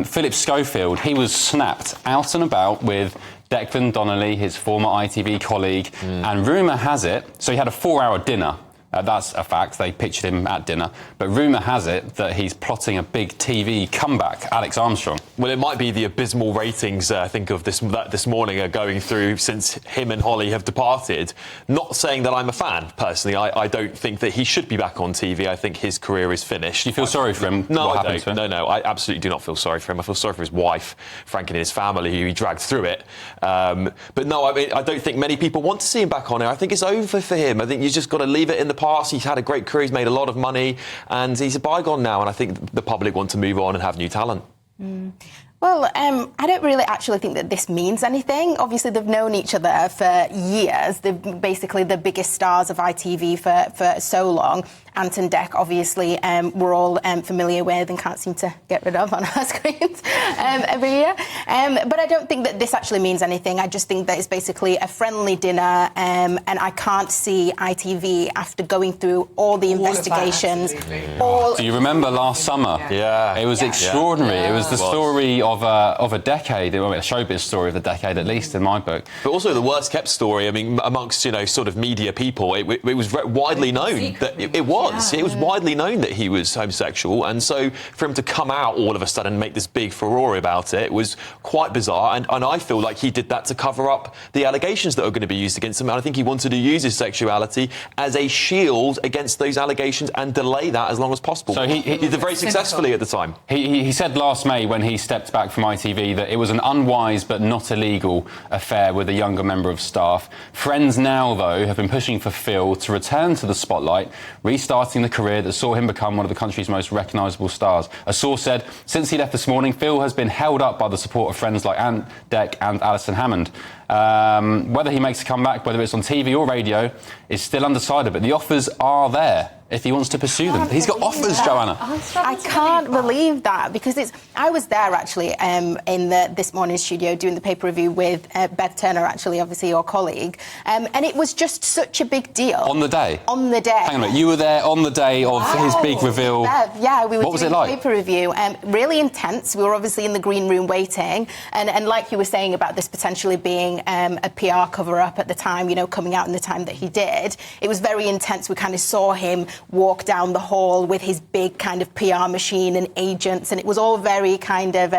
Philip Schofield, he was snapped out and about with Declan Donnelly, his former ITV colleague, and rumour has it, so he had a 4-hour dinner. That's a fact, they pictured him at dinner. But rumour has it that he's plotting a big TV comeback, Alex Armstrong. Well, it might be the abysmal ratings, I think, of this morning are going through since him and Holly have departed. Not saying that I'm a fan, personally. I don't think that he should be back on TV. I think his career is finished. Do you feel sorry for him? No, I don't. No, I absolutely do not feel sorry for him. I feel sorry for his wife, Frank, and his family, who he dragged through it. But no, I mean, I don't think many people want to see him back on it. I think it's over for him. I think you've just got to leave it in the past. He's had a great career, he's made a lot of money, and he's a bygone now, and I think the public want to move on and have new talent. Well, I don't really actually think that this means anything. Obviously, they've known each other for years. They're basically the biggest stars of ITV for so long. Ant and Dec, obviously, we're all familiar with and can't seem to get rid of on our screens every year. But I don't think that this actually means anything. I just think that it's basically a friendly dinner, and I can't see ITV, after going through all the investigations. Do you remember last summer? Yeah. It was extraordinary. Yeah. It was the story of a decade, a showbiz story of the decade, at least in my book. But also the worst-kept story, I mean, amongst, sort of media people, it was widely known that it was. Yeah. It was widely known that he was homosexual, and so for him to come out all of a sudden and make this big furore about it was quite bizarre, and I feel like he did that to cover up the allegations that are going to be used against him, and I think he wanted to use his sexuality as a shield against those allegations and delay that as long as possible. So he did it very successfully at the time. He said last May, when he stepped back from ITV, that it was an unwise but not illegal affair with a younger member of staff. Friends now, though, have been pushing for Phil to return to the spotlight, restarting the career that saw him become one of the country's most recognisable stars. A source said, since he left this morning, Phil has been held up by the support of friends like Ant, Dec and Alison Hammond. Whether he makes a comeback, whether it's on TV or radio, is still undecided, but the offers are there if he wants to pursue them. He's got offers, Joanna. I can't believe that, because I was there, actually, in This Morning studio doing the paper review with Bev Turner, actually, obviously your colleague, and it was just such a big deal. On the day? On the day. Hang on a minute, you were there on the day of his big reveal? Bev, yeah, we were what was doing it like? The paper review. Really intense. We were obviously in the green room waiting, and like you were saying about this potentially being a PR cover-up at the time, coming out in the time that he did, it was very intense. We kind of saw him walk down the hall with his big kind of PR machine and agents, and it was all very kind of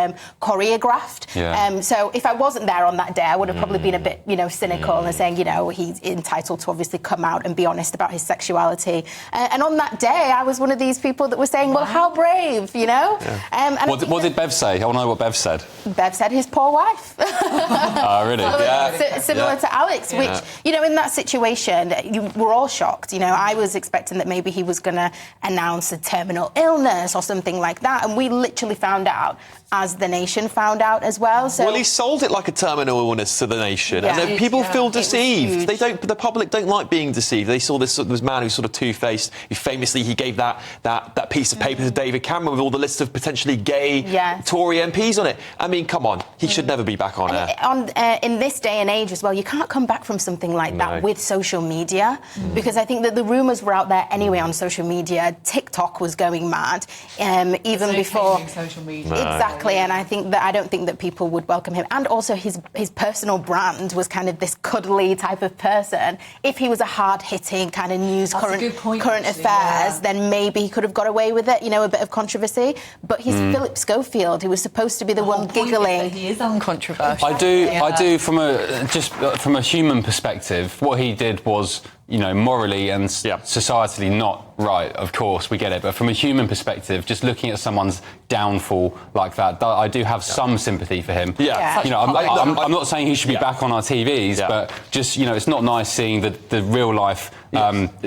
choreographed. Yeah. So if I wasn't there on that day, I would have probably been a bit, cynical and saying, he's entitled to obviously come out and be honest about his sexuality. And on that day, I was one of these people that were saying, well, how brave, Yeah. What did Bev say? I want to know what Bev said. Bev said his poor wife. Oh, really? Similar to Alex, which, in that situation, we're all shocked. I was expecting that maybe he was going to announce a terminal illness or something like that, and we literally found out as the nation found out as well. So, well, he sold it like a terminal illness to the nation, and then people feel deceived. The public don't like being deceived. They saw this man who's sort of two-faced. He gave that piece of paper to David Cameron with all the list of potentially gay Tory MPs on it. I mean, come on, he should never be back on air. In this day and age as well, you can't come back from something like that with social media, because I think that the rumours were out there anyway on social media. TikTok was going mad, even before social media. Exactly, and I don't think that people would welcome him. And also his personal brand was kind of this cuddly type of person. If he was a hard-hitting kind of news, current affairs, then maybe he could have got away with it, a bit of controversy. But he's Philip Schofield, who was supposed to be the one giggling. He is uncontroversial. I do from a human perspective, what he did was, morally and societally not right, of course, we get it. But from a human perspective, just looking at someone's downfall like that, I do have some sympathy for him. I'm not saying he should be back on our TVs, but just, it's not nice seeing the real life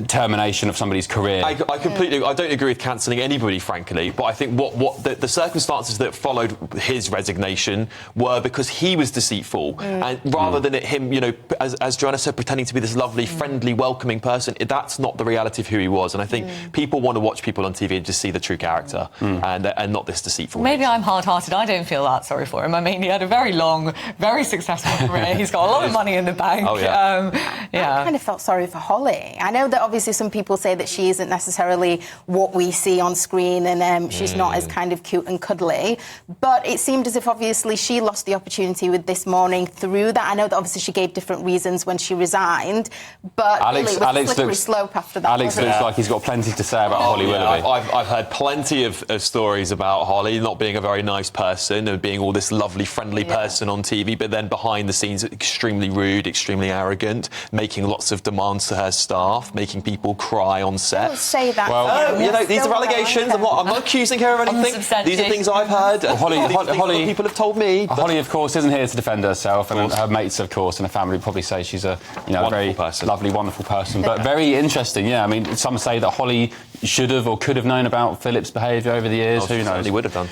termination of somebody's career. I don't agree with cancelling anybody, frankly, but I think what the circumstances that followed his resignation were because he was deceitful, and rather than him, as Joanna said, pretending to be this lovely, friendly, welcoming person. That's not the reality of who he was. And I think people want to watch people on TV and just see the true character and not this deceitful. Maybe I'm hard-hearted. I don't feel that sorry for him. I mean, he had a very long, very successful career. He's got a lot of money in the bank. Oh, yeah. I kind of felt sorry for Holly. I know that obviously some people say that she isn't necessarily what we see on screen and she's not as kind of cute and cuddly, but it seemed as if obviously she lost the opportunity with This Morning through that. I know that obviously she gave different reasons when she resigned, but Alex, really, it was Alex a slippery looks, slope after that. Alex looks like he's got plenty to say about Holly Willoughby. I've heard plenty of stories about Holly not being a very nice person and being all this lovely, friendly person on TV, but then behind the scenes, extremely rude, extremely arrogant, making lots of demands to her staff, making people cry on set. Don't say that. Well, you know, these are allegations. I'm not accusing her of anything. These are things I've heard. Holly, people have told me. Holly, of course, isn't here to defend herself, and her mates, of course, and her family probably say she's a very lovely, wonderful person. But very interesting, yeah. I mean, some say that Holly should have or could have known about Philip's behaviour over the years. Who knows? He would have done.